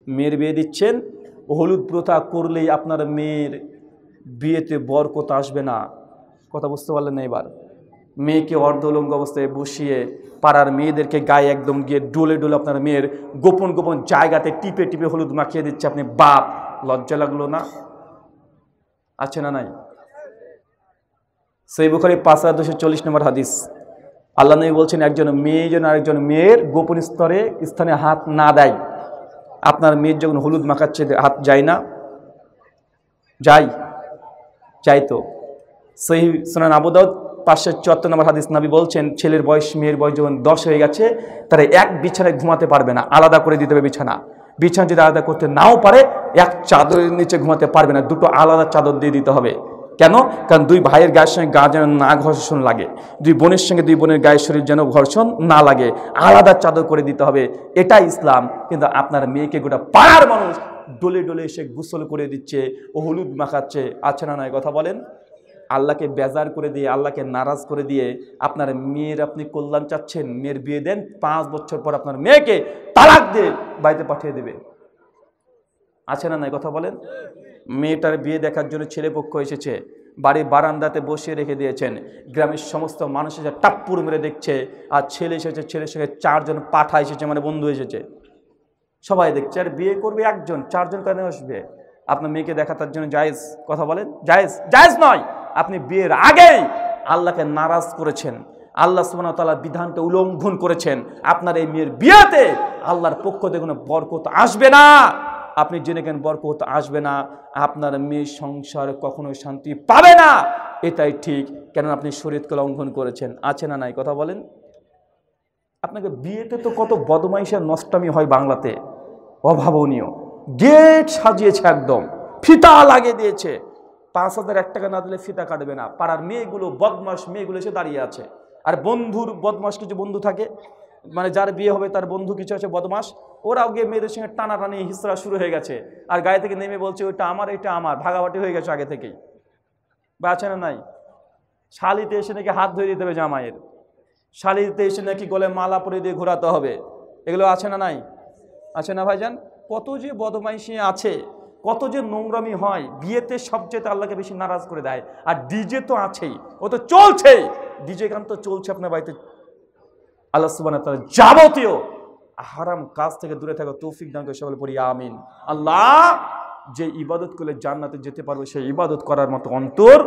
মেয়ের বিয়ে দিচ্ছেন, হলুদ প্রথা করলেই আপনার মেয়ের বিয়েতে বরকত আসবে না। কথা বুঝতে পারলেন না? এবার মেয়েকে অর্ধলঙ্গ অবস্থায় বসিয়ে পাড়ার মেয়েদেরকে গায়ে একদম গিয়ে ডোলে ডোলে আপনার মেয়ের গোপন গোপন জায়গাতে টিপে টিপে হলুদ মাখিয়ে দিচ্ছে। আপনি বাপ, লজ্জা লাগলো না? আছে না নাই? সহিহ বুখারী 5240 নম্বর হাদিস। আল্লাহ নবী বলছেন, একজন মেয়ে যেন আরেকজন মেয়ের গোপন স্থানে হাত না দেয়। আপনার মেয়ের যখন হলুদ মাখাচ্ছে হাত যায় না? যাই তো। সহিহ সুনান আবু দাউদ 574 নম্বর হাদিস। নবী বলছেন, ছেলের বয়স মেয়ের বয়স যখন 10 হয়ে গেছে, তারা এক বিছানায় ঘুমাতে পারবে না, আলাদা করে দিতে হবে বিছানা। বিছানা যদি আলাদা করতে নাও পারে, এক চাদরের নিচে ঘুমাতে পারবে না, দুটো আলাদা চাদর দিয়ে দিতে হবে। কেন? কারণ দুই ভাইয়ের গায়ের সঙ্গে গা যেন না ঘর্ষণ লাগে, দুই বোনের সঙ্গে দুই বোনের গায়ের শরীর যেন ঘর্ষণ না লাগে, আলাদা চাদর করে দিতে হবে। এটাই ইসলাম। কিন্তু আপনার মেয়েকে গোটা পাড়ার মানুষ ডলে ডলে এসে গোসল করে দিচ্ছে, ও হলুদ মাখাচ্ছে। আছে না নাই? কথা বলেন। আল্লাহকে বেজার করে দিয়ে, আল্লাহকে নারাজ করে দিয়ে আপনার মেয়ের আপনি কল্যাণ চাচ্ছেন, মেয়ের বিয়ে দেন, 5 বছর পর আপনার মেয়েকে তালাক দিয়ে বাড়িতে পাঠিয়ে দেবে। আছে না নাই? কথা বলেন। মেয়েটার বিয়ে দেখার জন্য ছেলে পক্ষ এসেছে, বাড়ির বারান্দাতে বসিয়ে রেখে দিয়েছেন, গ্রামের সমস্ত মানুষ এসে টাপ্পুর মেরে দেখছে, আর ছেলে এসেছে, ছেলের সঙ্গে 4 জন পাঠা এসেছে, মানে বন্ধু এসেছে, সবাই দেখছে। আর বিয়ে করবে একজন, 4 জন কেন আসবে? আপনার মেয়েকে দেখা তার জন্য জায়েজ? কথা বলেন। জায়েজ নয়। আপনি বিয়ের আগেই আল্লাহকে নারাজ করেছেন, আল্লাহ সুবহানাহু ওয়া তাআলার বিধানকে উল্লঙ্ঘন করেছেন। আপনার এই মেয়ের বিয়েতে আল্লাহর পক্ষ থেকে কোনো বরকত আসবে না। আপনি জেনে কেন বরকত আসবে না? আপনার মেয়ের সংসার কখনোই শান্তি পাবে না, এটাই ঠিক। কেন? আপনি শরীয়তকে লঙ্ঘন করেছেন। আছে না নাই? কথা বলেন। আপনাকে বিয়েতে তো কত বদমাইশের নষ্টামি হয় বাংলাতে, অভাবনীয়। গেট সাজিয়েছে, একদম ফিতা লাগিয়ে দিয়েছে, 5001 টাকা না দিলে ফিতা কাটবে না। পাড়ার মেয়েগুলো, বদমাস মেয়েগুলো এসে দাঁড়িয়ে আছে। আর বন্ধুর বদমাস কিছু বন্ধু থাকে, মানে যার বিয়ে হবে তার বন্ধু কিছু আছে বদমাস, ওরাও গিয়ে মেয়েদের সঙ্গে টানাটানি হিসরা শুরু হয়ে গেছে। আর গায়ে থেকে নেমে বলছে, ওইটা আমার, এটা আমার, ভাগাভাটি হয়ে গেছে আগে থেকেই। বা আছে না নাই? শালিতে এসে নাকি হাত ধরে দিতে হবে জামাইয়ের, শালিতে এসে নাকি গলে মালা পরে দিয়ে ঘোরাতে হবে। এগুলো আছে না নাই? আছে না ভাইজান? কত যে বদমাইশি আছে, কত যে নোংরামি হয়। বিয়েতে সবচেয়ে আল্লাহকে বেশি নারাজ করে দেয়। আর ডিজে তো আছেই, ও তো চলছেই, ডিজে গান তো চলছে আপনার বাড়িতে। আল্লাহ সুবহানাহু ওয়া তাআলা যাবতীয় হারাম কাজ থেকে দূরে থাকা তৌফিক দান করে সকলে পড়ি আমিন। আল্লাহ, যে ইবাদত করলে জান্নাতে যেতে পারবে, সেই ইবাদত করার মতো অন্তর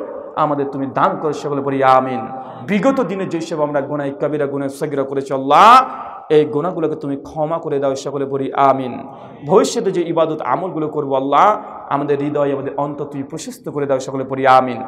আমাদের তুমি দান করে সকলে পড়ি আমিন। বিগত দিনে যেসব আমরা গুনাহ কাবিরা গুনাহ সগীরা করেছি, আল্লাহ এই গুনাহগুলোকে তুমি ক্ষমা করে দাও, সকলে পড়ি আমিন। ভবিষ্যতে যে ইবাদত আমলগুলো করবো, আল্লাহ আমাদের হৃদয়, আমাদের অন্তর তুমি প্রশস্ত করে দাও, সকলে পড়ি আমিন।